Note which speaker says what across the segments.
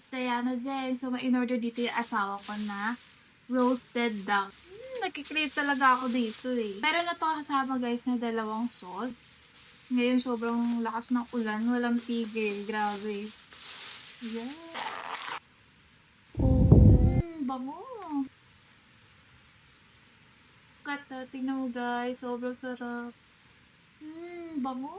Speaker 1: it's Diana Zeng. So, may in-order dito yung asawa ko na roasted duck. Nagkikrave talaga ako dito eh. Pero na to kasama guys na dalawang sauce. Ngayon sobrang lakas ng ulan. Walang tigil. Grabe. Yeah. Bango. Kata, tingnan mo guys. Sobrang sarap. Bango.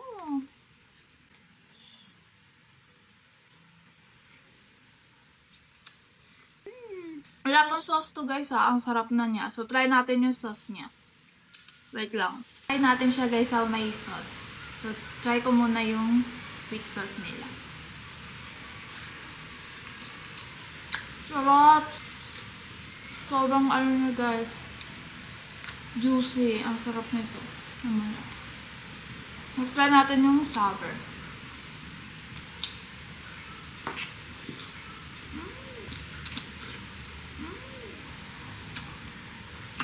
Speaker 1: Wala pang sauce to guys ha. Ang sarap na niya. So, try natin yung sauce niya. Wait lang. Try natin siya guys sa may sauce. So, try ko muna yung sweet sauce nila. Sarap! Sobrang ano niya guys. Juicy. Ang sarap nito. Try natin yung sour.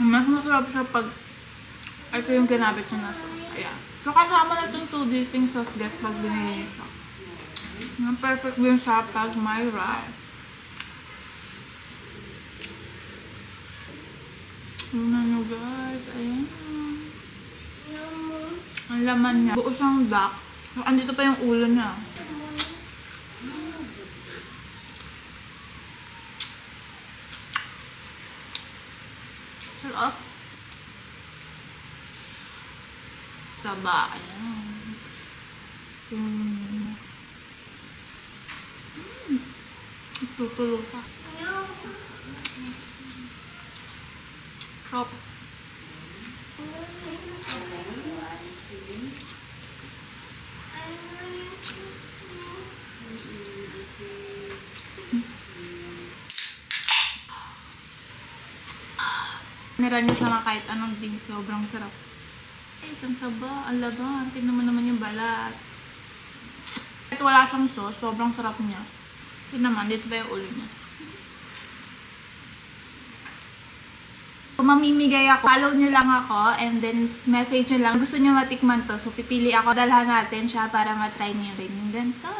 Speaker 1: Mas masarap siya pag ito yung ginabit niya na sauce. Ayan. So, kasama na itong 2 dipping sauce guys pag binili niyo siya. Perfect din siya pag may rice. Tingnan nyo guys. Ayan. Ang laman niya. Buo siyang duck. So, andito pa yung ulo niya. Sarap. Taba. Ayan. Tutulo pa. Sarap. Nira niyo siya na kahit anong ding sobrang sarap. Isang taba, ang laban. Tignan mo naman yung balat. Kahit wala siyang sauce, sobrang sarap niya. Tignan naman, dito ba yung ulo niya? Kung mamimigay ako, follow nyo lang ako and then message nyo lang. Gusto nyo matikman to, so pipili ako. Dalhan natin siya para matry nyo rin yung ganito.